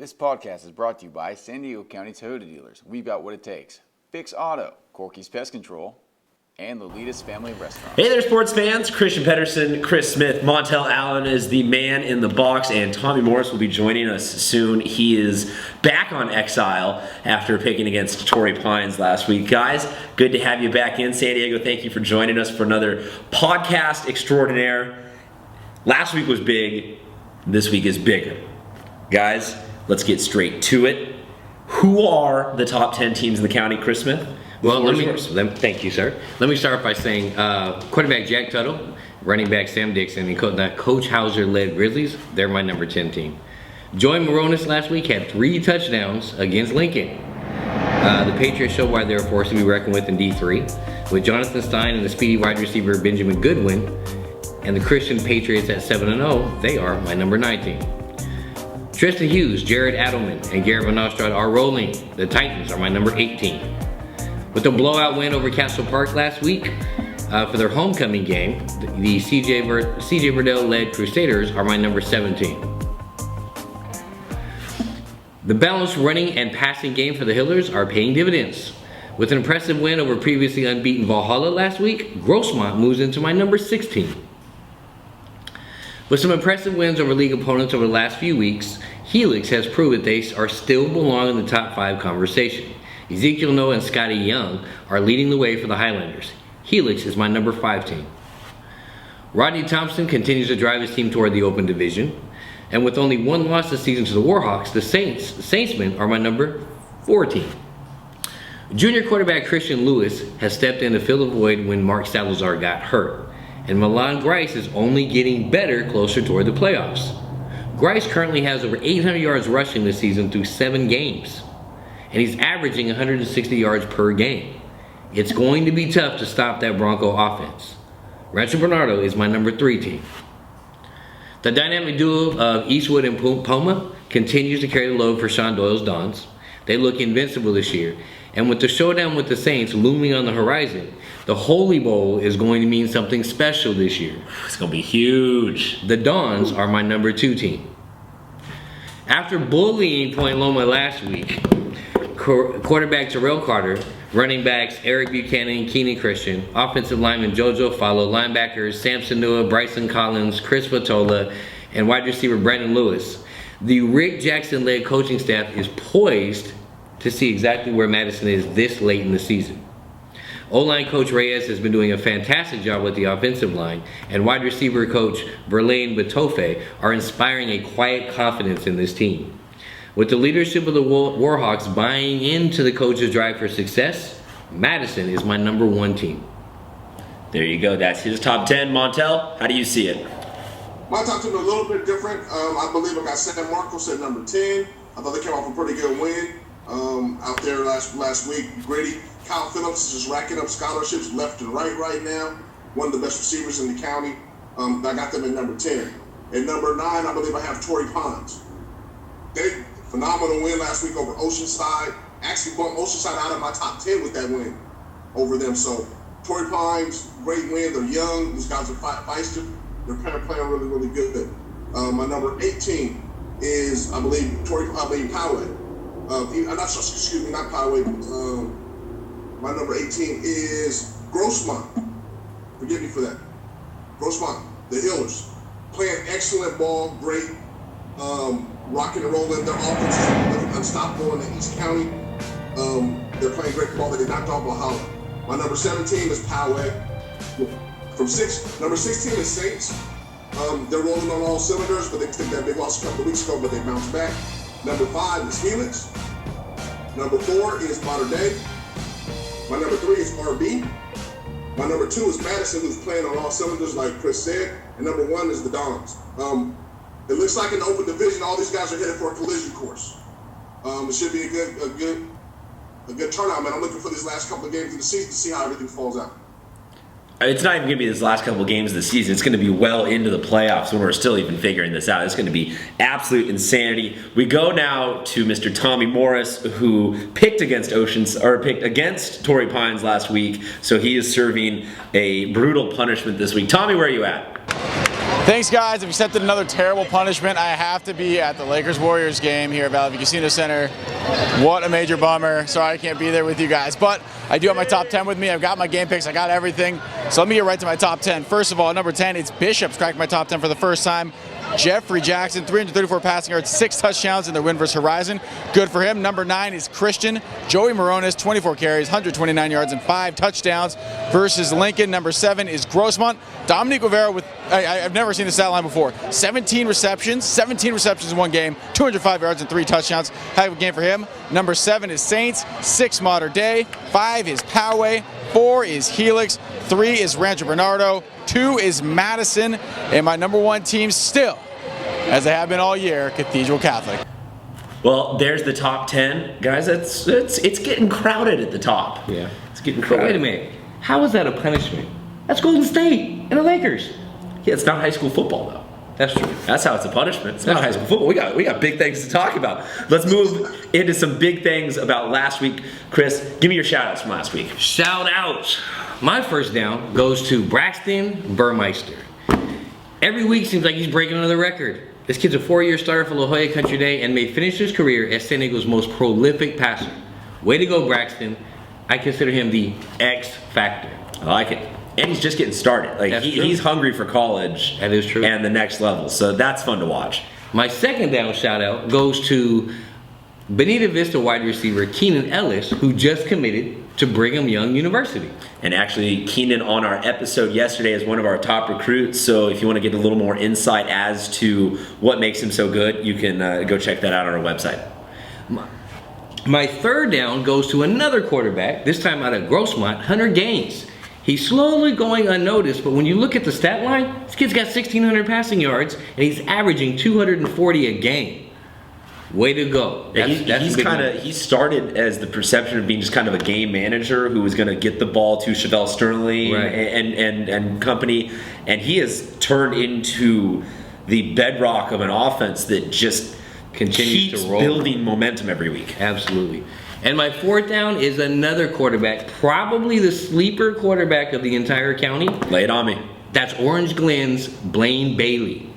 This podcast is brought to you by San Diego County Toyota Dealers. We've got what it takes. Fix Auto, Corky's Pest Control, and Lolita's Family Restaurant. Hey there, sports fans. Christian Pedersen, Chris Smith, Montel Allen is the man in the box, and Tommy Morse will be joining us soon. He is back on exile after picking against Torrey Pines last week. Guys, good to have you back in San Diego. Thank you for joining us for another podcast extraordinaire. Last week was big. This week is bigger. Guys, let's get straight to it. Who are the top 10 teams in the county, Chris Smith? Well, thank you, sir. Let me start by saying quarterback Jack Tuttle, running back Sam Dixon, and Coach Hauser-led Grizzlies, they're my number 10 team. Joey Moronis last week had 3 touchdowns against Lincoln. The Patriots show why they're a force to be reckoned with in D3. With Jonathan Stein and the speedy wide receiver Benjamin Goodwin, and the Christian Patriots at 7-0, they are my number 9 team. Tristan Hughes, Jared Adelman, and Garrett Van Ostrand are rolling. The Titans are my number 18. With a blowout win over Castle Park last week for their homecoming game, the CJ Verdell-led Crusaders are my number 17. The balanced running and passing game for the Hillers are paying dividends. With an impressive win over previously unbeaten Valhalla last week, Grossmont moves into my number 16. With some impressive wins over league opponents over the last few weeks, Helix has proved that they are still belong in the top 5 conversation. Ezekiel Noah and Scotty Young are leading the way for the Highlanders. Helix is my number 5 team. Rodney Thompson continues to drive his team toward the Open Division. And with only 1 loss this season to the Warhawks, the Saintsmen are my number 4 team. Junior quarterback Christian Lewis has stepped in to fill the void when Mark Salazar got hurt. And Milan Grice is only getting better closer toward the playoffs. Grice currently has over 800 yards rushing this season through 7 games. And he's averaging 160 yards per game. It's going to be tough to stop that Bronco offense. Rancho Bernardo is my number 3 team. The dynamic duo of Eastwood and Poma continues to carry the load for Sean Doyle's Dons. They look invincible this year. And with the showdown with the Saints looming on the horizon, the Holy Bowl is going to mean something special this year. It's going to be huge. The Dons are my number 2 team. After bullying Point Loma last week, quarterback Terrell Carter, running backs Eric Buchanan, Keenan Christian, offensive lineman JoJo Follow, linebackers Samson Nua, Bryson Collins, Chris Vatola, and wide receiver Brandon Lewis. The Rick Jackson-led coaching staff is poised to see exactly where Madison is this late in the season. O-line coach Reyes has been doing a fantastic job with the offensive line, and wide receiver coach Verlaine Batofe are inspiring a quiet confidence in this team. With the leadership of the Warhawks buying into the coach's drive for success, Madison is my number 1 team. There you go. That's his top 10. Montel, how do you see it? My top 10 is a little bit different. I believe I got San Marcos at number 10. I thought they came off a pretty good win out there last week. Grady, Kyle Phillips is just racking up scholarships left and right now. One of the best receivers in the county. I got them at number 10. At number 9, I believe I have Torrey Pines. They phenomenal win last week over Oceanside. Actually bumped Oceanside out of my top 10 with that win over them. So Torrey Pines, great win. They're young. These guys are feisty. They're playing really, really good. My number 18 is, I believe Poway. I'm not sure, excuse me, not Poway. My number 18 is Grossmont. Forgive me for that. Grossmont, the Hillers. Playing excellent ball, great. Rocking and rolling. Their offense is unstoppable in the East County. They're playing great ball. They knocked off Valhalla. My number 17 is Poway. Number 16 is Saints. They're rolling on all cylinders, but they took that big loss a couple of weeks ago, but they bounced back. Number 5 is Helix. Number 4 is Mater Dei. My number 3 is RB. My number 2 is Madison, who's playing on all cylinders, like Chris said. And number 1 is the Dons. It looks like an open division. All these guys are headed for a collision course. It should be a good turnout, man. I'm looking for these last couple of games of the season to see how everything falls out. It's not even going to be this last couple of games of the season. It's going to be well into the playoffs when we're still even figuring this out. It's going to be absolute insanity. We go now to Mr. Tommy Morris, who picked against Torrey Pines last week. So he is serving a brutal punishment this week. Tommy, where are you at? Thanks, guys. I've accepted another terrible punishment. I have to be at the Lakers-Warriors game here at Valley View Casino Center. What a major bummer. Sorry I can't be there with you guys. But I do have my top 10 with me. I've got my game picks. I got everything. So let me get right to my top 10. First of all, at number 10, it's Bishop's cracked my top 10 for the first time. Jeffrey Jackson, 334 passing yards, 6 touchdowns in their win versus Horizon. Good for him. Number 9 is Christian. Joey Moronis, 24 carries, 129 yards, and 5 touchdowns versus Lincoln. Number 7 is Grossmont. Dominique Rivera with, I've never seen the stat line before, 17 receptions in one game, 205 yards and 3 touchdowns. Heck of a game for him. Number 7 is Saints, 6 Mater Dei, 5 is Poway, 4 is Helix, 3 is Rancho Bernardo, 2 is Madison, and my number 1 team still, as they have been all year, Cathedral Catholic. Well, there's the top 10. Guys, it's getting crowded at the top. Yeah. It's getting But crowded. wait a minute. How is that a punishment? That's Golden State and the Lakers. Yeah, it's not high school football, though. That's true. That's how it's a punishment. It's not high school football. We got big things to talk about. Let's move into some big things about last week. Chris, give me your shout-outs from last week. Shout out. My first down goes to Braxton Burmeister. Every week seems like he's breaking another record. This kid's a 4-year starter for La Jolla Country Day and may finish his career as San Diego's most prolific passer. Way to go, Braxton. I consider him the X factor. I like it. And he's just getting started. Like That's true. he's hungry for college. That is true. And the next level. So that's fun to watch. My second down shout out goes to Bonita Vista wide receiver Keenan Ellis, who just committed to Brigham Young University. And actually, Keenan on our episode yesterday is one of our top recruits. So if you want to get a little more insight as to what makes him so good, you can go check that out on our website. My third down goes to another quarterback, this time out of Grossmont, Hunter Gaines. He's slowly going unnoticed, but when you look at the stat line, this kid's got 1,600 passing yards, and he's averaging 240 a game. Way to go. He started as the perception of being just kind of a game manager who was going to get the ball to Chevelle Sternley Right. and company, and he has turned into the bedrock of an offense that just Continues keeps to roll. building momentum every week. Absolutely. And my fourth down is another quarterback, probably the sleeper quarterback of the entire county. Lay it on me. That's Orange Glen's Blaine Bailey.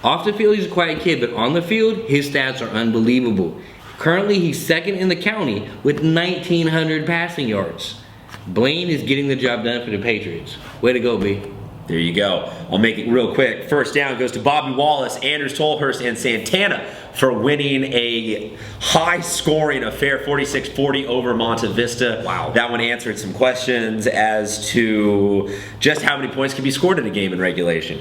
Off the field, he's a quiet kid, but on the field, his stats are unbelievable. Currently, he's second in the county with 1,900 passing yards. Blaine is getting the job done for the Patriots. Way to go, B. There you go. I'll make it real quick. First down goes to Bobby Wallace, Anders Tolhurst, and Santana for winning a high-scoring affair, 46-40 over Monte Vista. Wow. That one answered some questions as to just how many points can be scored in a game in regulation.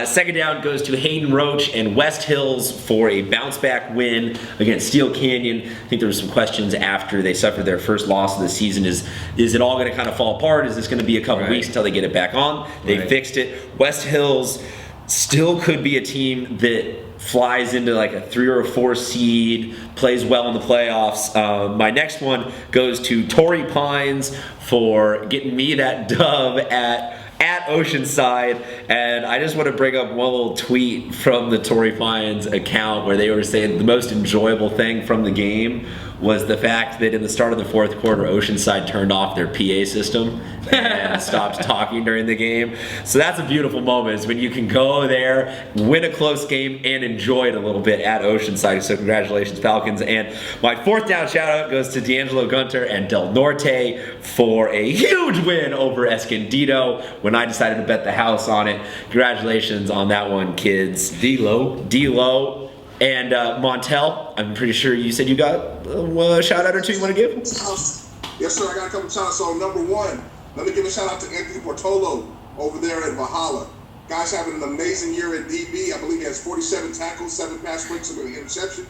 Second down goes to Hayden Roach and West Hills for a bounce-back win against Steel Canyon. I think there were some questions after they suffered their first loss of the season. Is it all going to kind of fall apart? Is this going to be a couple weeks until they get it back on? They fixed it. West Hills still could be a team that flies into like a 3 or a 4 seed, plays well in the playoffs. My next one goes to Torrey Pines for getting me that dub at Oceanside, and I just want to bring up one little tweet from the Torrey Pines account where they were saying the most enjoyable thing from the game was the fact that in the start of the fourth quarter, Oceanside turned off their PA system and stopped talking during the game. So that's a beautiful moment, is when you can go there, win a close game, and enjoy it a little bit at Oceanside. So congratulations, Falcons. And my fourth down shout out goes to D'Angelo Gunter and Del Norte for a huge win over Escondido when I decided to bet the house on it. Congratulations on that one, kids. D-Lo. And Montel, I'm pretty sure you said you got a shout out or two you want to give? Yes, sir. I got a couple shout outs. So, number one, let me give a shout out to Anthony Portolo over there at Valhalla. Guy's having an amazing year at DB. I believe he has 47 tackles, 7 pass breaks, and an interception.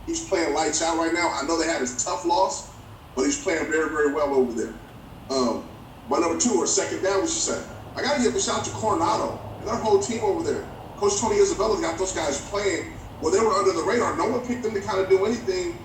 He's playing lights out right now. I know they had his tough loss, but he's playing very, very well over there. My number 2, or second down, what you say? I got to give a shout out to Coronado and their whole team over there. Coach Tony Isabella's got those guys playing. Well, they were under the radar. No one picked them to kind of do anything,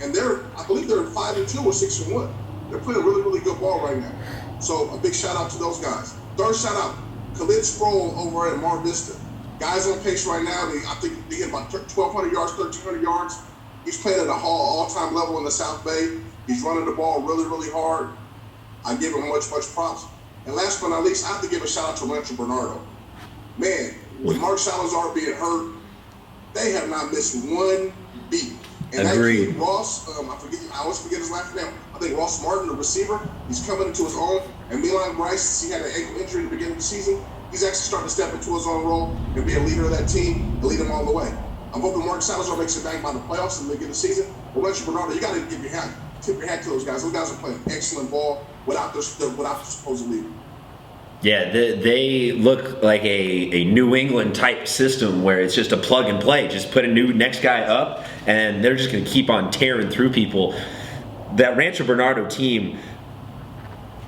and I believe they're 5-2 or 6-1. They're playing really, really good ball right now. So a big shout out to those guys. Third shout out, Khalid Sproul over at Mar Vista. Guys on pace right now. I think they hit about 1,200 yards, 1,300 yards. He's playing at a all-time level in the South Bay. He's running the ball really, really hard. I give him much, much props. And last but not least, I have to give a shout out to Rancho Bernardo. Man, with Mark Salazar being hurt, they have not missed one beat. And Agreed. that kid, Ross, I always forget his last name. I think Ross Martin, the receiver, he's coming into his own. And Milan Bryce, he had an ankle injury at the beginning of the season. He's actually starting to step into his own role and be a leader of that team and lead them all the way. I'm hoping Mark Salazar makes it back by the playoffs in the beginning of the season. But Richard Bernardo, you got to tip your hat to those guys. Those guys are playing excellent ball without their supposed leader. Yeah, they look like a New England type system where it's just a plug and play. Just put a new next guy up, and they're just going to keep on tearing through people. That Rancho Bernardo team,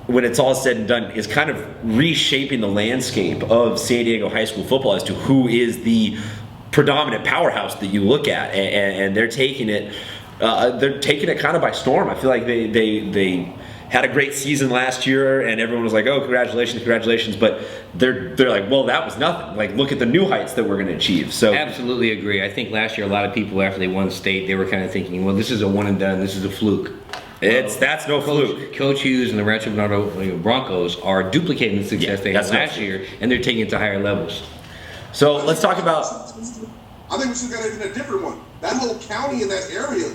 when it's all said and done, is kind of reshaping the landscape of San Diego high school football as to who is the predominant powerhouse that you look at, and they're taking it. They're taking it kind of by storm. I feel like they had a great season last year, and everyone was like, "Oh, congratulations!" But they're like, "Well, that was nothing. Like, look at the new heights that we're going to achieve." So, absolutely agree. I think last year a lot of people, after they won state, they were kind of thinking, "Well, this is a one and done. This is a fluke." That's no fluke. Coach Hughes and the Rancho Bernardo Broncos are duplicating the success they had last year, and they're taking it to higher levels. So let's talk about. I think we should get into a different one. That whole county in that area.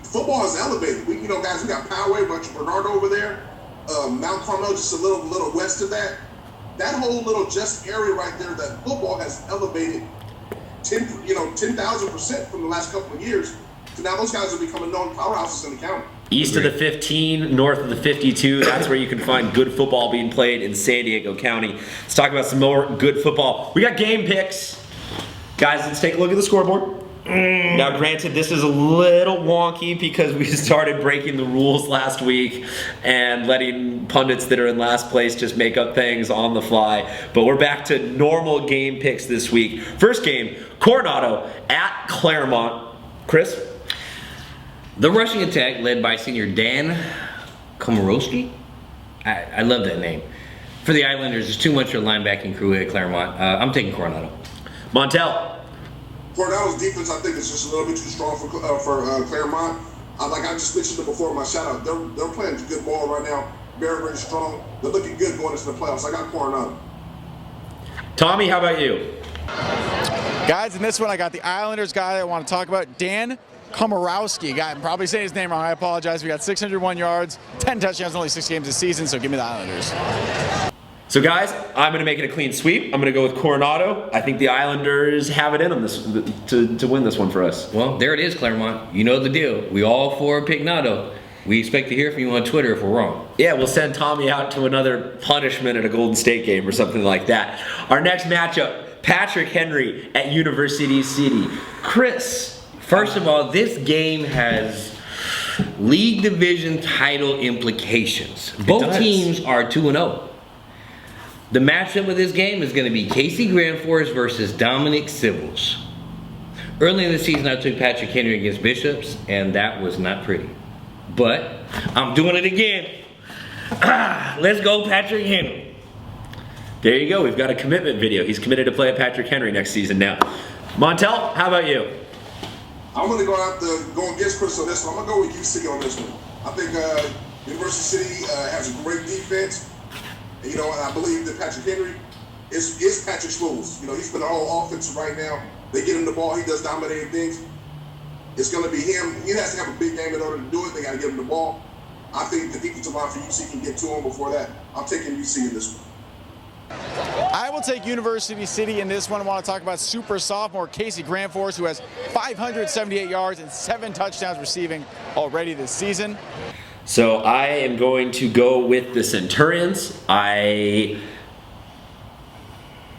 Football is elevated. Guys, we got Poway, Rancho Bernardo over there. Mount Carmel, just a little west of that. That whole little just area right there, that football has elevated 10,000% from the last couple of years. So now those guys are becoming known powerhouses in the county. East of the 15, north of the 52, that's where you can find good football being played in San Diego County. Let's talk about some more good football. We got game picks. Guys, let's take a look at the scoreboard. Now, granted, this is a little wonky because we started breaking the rules last week and letting pundits that are in last place just make up things on the fly. But we're back to normal game picks this week. First game, Coronado at Clairemont. Chris? The rushing attack led by senior Dan Komorowski. I love that name. For the Islanders, there's too much for linebacking crew at Clairemont. I'm taking Coronado. Montel? Coronado's defense, I think, is just a little bit too strong for Clairemont. Like I just mentioned it before in my shout-out, they're playing good ball right now. Very, very strong. They're looking good going into the playoffs. I got Coronado. Tommy, how about you? Guys, in this one, I got the Islanders guy I want to talk about, Dan Komorowski. I'm probably saying his name wrong. I apologize. We got 601 yards, 10 touchdowns, only 6 games this season, so give me the Islanders. So guys, I'm going to make it a clean sweep. I'm going to go with Coronado. I think the Islanders have it in them to win this one for us. Well, there it is, Clairemont. You know the deal. We all for Pignado. We expect to hear from you on Twitter if we're wrong. Yeah, we'll send Tommy out to another punishment at a Golden State game or something like that. Our next matchup, Patrick Henry at University City. Chris. First of all, this game has league division title implications. Both teams are 2-0. The matchup of this game is going to be Casey Granforce versus Dominic Sibbles. Early in the season, I took Patrick Henry against Bishops, and that was not pretty. But I'm doing it again. Let's go, Patrick Henry. There you go. We've got a commitment video. He's committed to play at Patrick Henry next season now. Montel, how about you? I'm going to go against Chris on this one. I'm going to go with UC on this one. I think University City has a great defense. And I believe that Patrick Henry is Patrick Schools. He's been all offensive right now. They get him the ball. He does dominating things. It's going to be him. He has to have a big game in order to do it. They got to get him the ball. I think the defensive line for UC can get to him before that. I'm taking UC in this one. I will take University City in this one. I want to talk about super sophomore Casey Granforce, who has 578 yards and 7 touchdowns receiving already this season. So I am going to go with the Centurions. I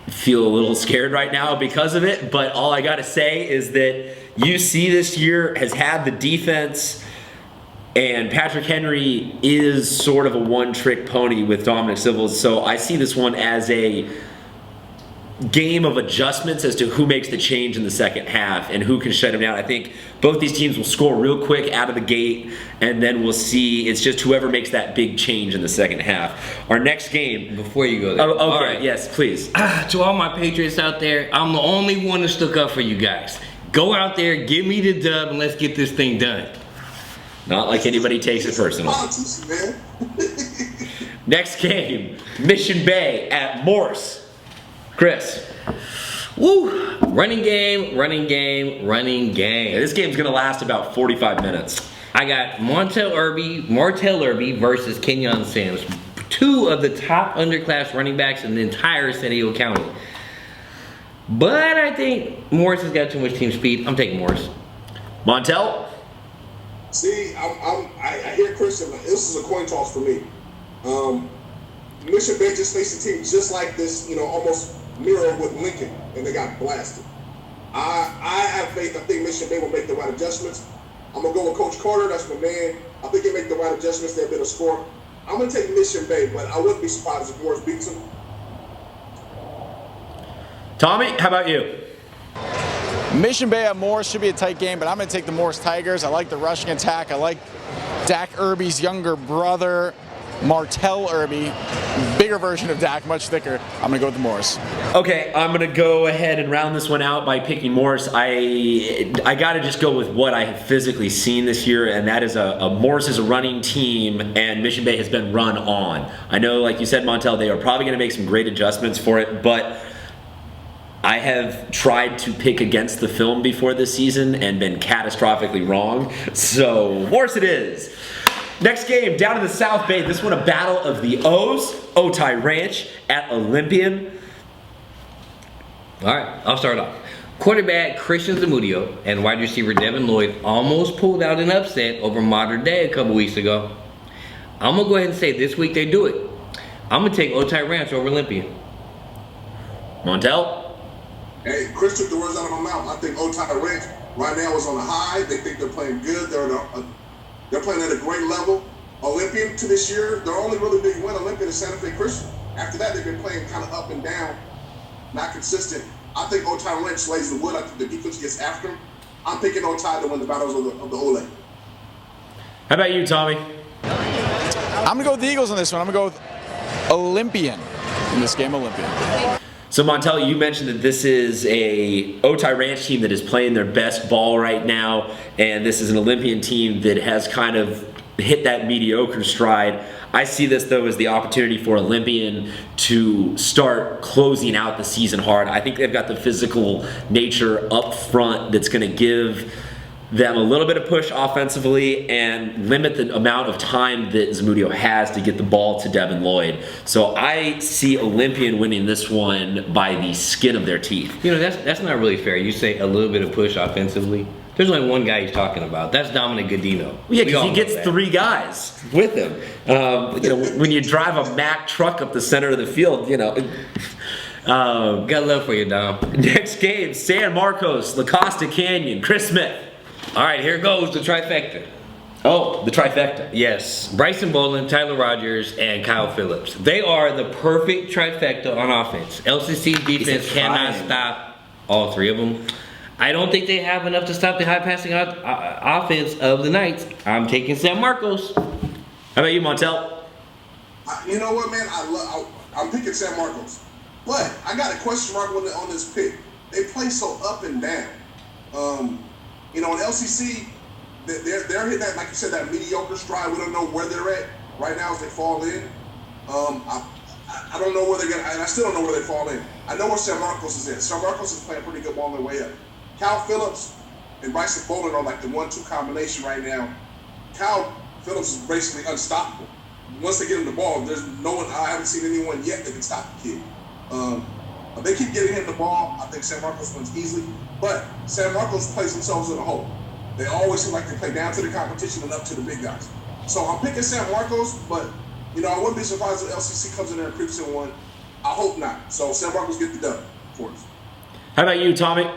feel a little scared right now because of it, but all I got to say is that UC this year has had the defense, and Patrick Henry is sort of a one-trick pony with Dominic Sibbles. So I see this one as a game of adjustments as to who makes the change in the second half and who can shut him down. I think both these teams will score real quick out of the gate, and then we'll see. It's just whoever makes that big change in the second half. Our next game. Before you go there. Oh, okay. All right. Yes, please. To all my Patriots out there, I'm the only one that stuck up for you guys. Go out there, give me the dub, and let's get this thing done. Not like anybody takes it personal. Next game, Mission Bay at Morse. Chris. Woo! Running game, running game, running game. Yeah, this game's gonna last about 45 minutes. I got Martell Irby versus Kenyon Sims, two of the top underclass running backs in the entire San Diego County. But I think Morse has got too much team speed. I'm taking Morse. Montel? See, I hear Christian. This is a coin toss for me. Mission Bay just faced a team just like this, almost mirror with Lincoln, and they got blasted. I have faith. I think Mission Bay will make the right adjustments. I'm gonna go with Coach Carter. That's my man. I think he'll make the right adjustments. They'll be able to score. I'm gonna take Mission Bay, but I wouldn't be surprised if Morse beats them. Tommy, how about you? Mission Bay at Morse should be a tight game, but I'm going to take the Morse Tigers. I like the rushing attack. I like Dak Irby's younger brother, Martell Irby. Bigger version of Dak, much thicker. I'm going to go with the Morse. Okay, I'm gonna go ahead and round this one out by picking Morse. I gotta just go with what I have physically seen this year, and that is a Morse is a running team, and Mission Bay has been run on. I know, like you said, Montel, they are probably gonna make some great adjustments for it, but I have tried to pick against the film before this season and been catastrophically wrong. So Morse it is. Next game, down in the South Bay. This one a battle of the O's, Otay Ranch at Olympian. All right, I'll start off. Quarterback Christian Zamudio and wide receiver Devin Lloyd almost pulled out an upset over Modern Day a couple weeks ago. I'm going to go ahead and say this week they do it. I'm going to take Otay Ranch over Olympian. Montel? Hey, Chris took the words out of my mouth. I think Otay Ranch right now is on a high. They think they're playing good. They're playing at a great level. Olympian to this year, their only really big win, Olympian, is Santa Fe Christian. After that, they've been playing kind of up and down, not consistent. I think Otay Ranch slays the wood. I think the defense gets after him. I'm picking Otay to win the battles of the Olay. How about you, Tommy? I'm going to go with the Eagles on this one. I'm going to go with Olympian in this game, Olympian. So Montel, you mentioned that this is a Otay Ranch team that is playing their best ball right now, and this is an Olympian team that has kind of hit that mediocre stride. I see this though as the opportunity for Olympian to start closing out the season hard. I think they've got the physical nature up front that's going to give them a little bit of push offensively and limit the amount of time that Zamudio has to get the ball to Devin Lloyd. So I see Olympian winning this one by the skin of their teeth. That's not really fair. You say a little bit of push offensively. There's only one guy he's talking about. That's Dominic Godino. Yeah, because he gets three guys with him. When you drive a Mack truck up the center of the field, got love for you, Dom. Next game, San Marcos, La Costa Canyon, Chris Smith. All right, here goes the trifecta. Oh, the trifecta. Yes, Bryson Boland, Tyler Rogers, and Kyle Phillips. They are the perfect trifecta on offense. LCC defense cannot stop all three of them. I don't think they have enough to stop the high passing offense of the Knights. I'm taking San Marcos. How about you, Montel? You know what, man? I'm picking San Marcos. But I got a question mark on this pick. They play so up and down. In LCC, they're hitting that, like you said, that mediocre stride. We don't know where they're at right now as they fall in. I don't know where they're going, and I still don't know where they fall in. I know where San Marcos is at. San Marcos is playing pretty good ball on their way up. Cal Phillips and Bryson Boland are like the 1-2 combination right now. Cal Phillips is basically unstoppable. Once they get him the ball, there's no one, I haven't seen anyone yet that can stop the kid. If they keep getting him the ball, I think San Marcos wins easily. But San Marcos plays themselves in a hole. They always seem like they play down to the competition and up to the big guys. So I'm picking San Marcos, but I wouldn't be surprised if LCC comes in there and creeps in one. I hope not. So San Marcos get the dub for us. How about you, Tommy?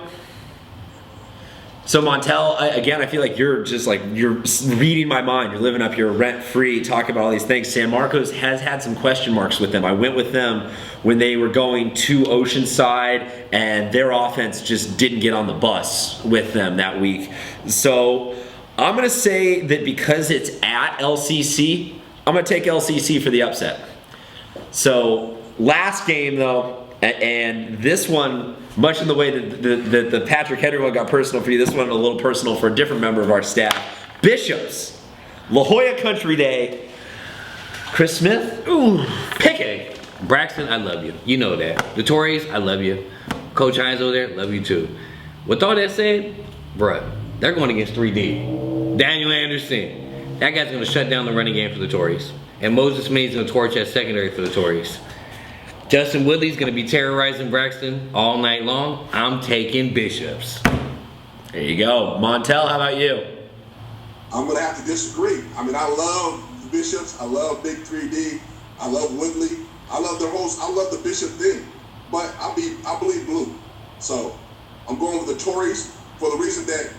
So Montel, again, I feel like you're reading my mind. You're living up here rent-free, talking about all these things. San Marcos has had some question marks with them. I went with them when they were going to Oceanside, and their offense just didn't get on the bus with them that week. So I'm going to say that because it's at LCC, I'm going to take LCC for the upset. So last game, though, and this one, much in the way that the Patrick Henry one got personal for you, this one a little personal for a different member of our staff. Bishops, La Jolla Country Day, Chris Smith, pick it. Braxton, I love you. You know that. The Tories, I love you. Coach Hines over there, love you too. With all that said, bruh, they're going against 3D. Daniel Anderson, that guy's going to shut down the running game for the Tories. And Moses Main's going to torch that secondary for the Tories. Justin Woodley's going to be terrorizing Braxton all night long. I'm taking Bishops. There you go. Montel, how about you? I'm going to have to disagree. I mean, I love the Bishops. I love Big 3D. I love Woodley. I love the Bishop thing. But I believe blue. So I'm going with the Tories for the reason that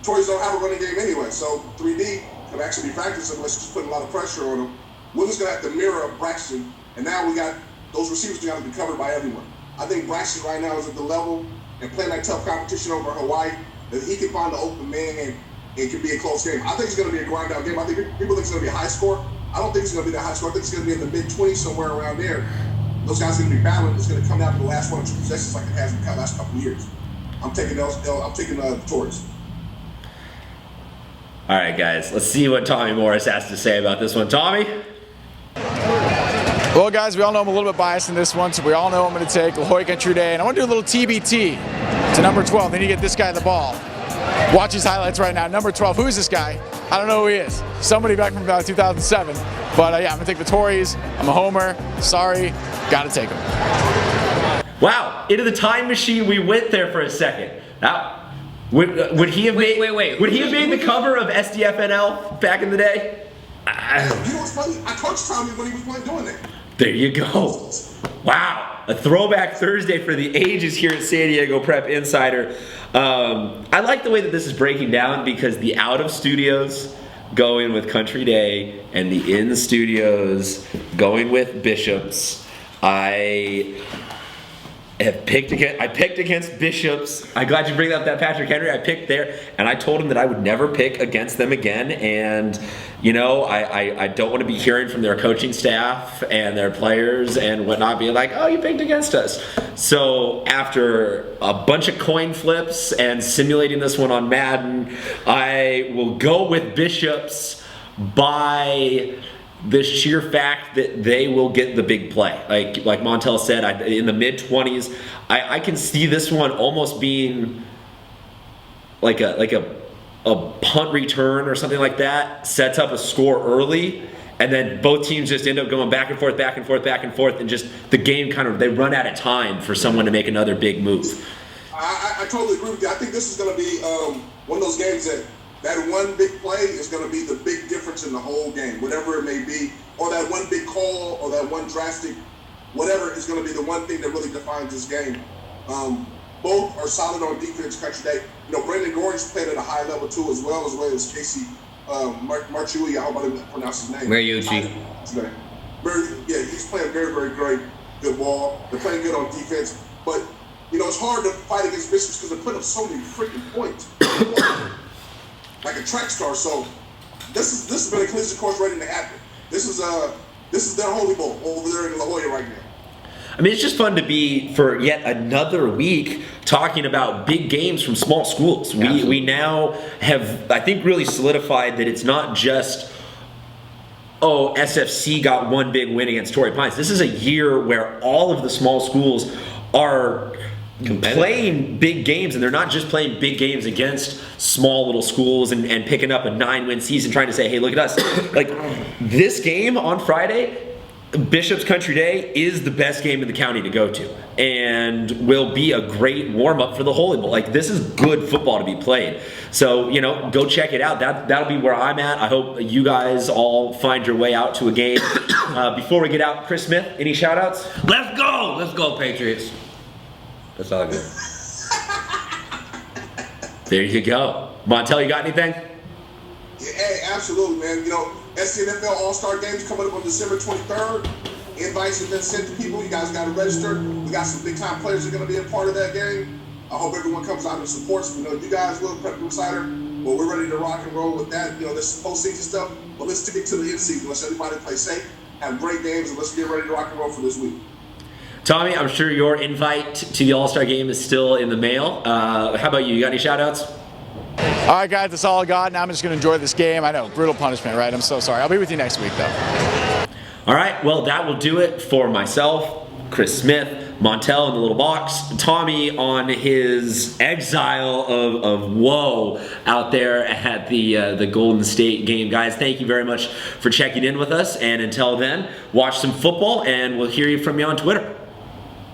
Tories don't have a running game anyway. So 3D could actually be factored unless just putting a lot of pressure on them. Woodley's going to have to mirror Braxton. And now we got those receivers got to be covered by everyone. I think Braxton right now is at the level and playing that tough competition over Hawaii that he can find the open man and it can be a close game. I think it's going to be a grind-out game. I think people think it's going to be a high score. I don't think it's going to be that high score. I think it's going to be in the mid-20s, somewhere around there. Those guys are going to be battling. It's going to come down to the last 1 or 2 possessions like it has in the last couple of years. I'm taking the Tories. All right, guys, let's see what Tommy Morris has to say about this one. Tommy? Well, guys, we all know I'm a little bit biased in this one, so we all know I'm going to take La Jolla Country Day. And I want to do a little TBT to number 12. Then you get this guy the ball. Watch his highlights right now. Number 12, who is this guy? I don't know who he is. Somebody back from about 2007. But yeah, I'm going to take the Tories. I'm a homer. Sorry. Got to take him. Wow, into the time machine we went there for a second. Now, would he have made Would he have made the cover of SDFNL back in the day? You know what's funny? I coached Tommy when he was doing that. There you go. Wow, a throwback Thursday for the ages here at San Diego Prep Insider. I like the way that this is breaking down because the out of studios going with Country Day and the in studios going with Bishops. I picked against Bishops. I'm glad you bring up that Patrick Henry. I picked there, and I told him that I would never pick against them again. And you know, I don't want to be hearing from their coaching staff and their players and whatnot, being like, "Oh, you picked against us." So after a bunch of coin flips and simulating this one on Madden, I will go with Bishops by the sheer fact that they will get the big play. Like Montel said, in the mid-20s, I can see this one almost being like a punt return or something like that, sets up a score early, and then both teams just end up going back and forth, and just the game they run out of time for someone to make another big move. I totally agree with you. I think this is going to be one of those games that one big play is going to be the big difference in the whole game, whatever it may be, or that one big call, or that one drastic, whatever is going to be the one thing that really defines this game. Both are solid on defense. Country Day. You know, Brandon Gordon's played at a high level too, as well as Casey Marchiui. I hope I didn't pronounce his name. Mariucci. Yeah, he's playing very, very great, good ball. They're playing good on defense, but you know it's hard to fight against Bishops because they're putting up so many freaking points. Like a track star. So this has been a collision course waiting to happen. This is their holy bowl over there in La Jolla right now. I mean, it's just fun to be for yet another week talking about big games from small schools. We now have, I think, really solidified that it's not just, oh, SFC got one big win against Torrey Pines. This is a year where all of the small schools are playing big games, and they're not just playing big games against small little schools and picking up a 9-win season trying to say, hey, look at us. Like, this game on Friday, Bishop's Country Day, is the best game in the county to go to and will be a great warm-up for the Holy Bowl. Like, this is good football to be played. So, you know, go check it out. That'll be where I'm at. I hope you guys all find your way out to a game. Before we get out, Chris Smith, any shout-outs? Let's go! Let's go, Patriots. That's all good. There you go. Montel, you got anything? Yeah, hey, absolutely, man. You know, SCNFL All-Star Games coming up on December 23rd. Invites have been sent to people. You guys got to register. We got some big-time players that are going to be a part of that game. I hope everyone comes out and supports. You know, you guys will, Prep Insider. But we're ready to rock and roll with that. You know, this postseason stuff. But let's stick to the in-season. Let's everybody play safe, have great games, and let's get ready to rock and roll for this week. Tommy, I'm sure your invite to the All-Star Game is still in the mail. How about you? You got any shout-outs? All right, guys, that's all I got. Now I'm just going to enjoy this game. I know, brutal punishment, right? I'm so sorry. I'll be with you next week, though. All right, well, that will do it for myself, Chris Smith, Montel in the little box, Tommy on his exile of woe out there at the Golden State game. Guys, thank you very much for checking in with us, and until then, watch some football, and we'll hear from you on Twitter.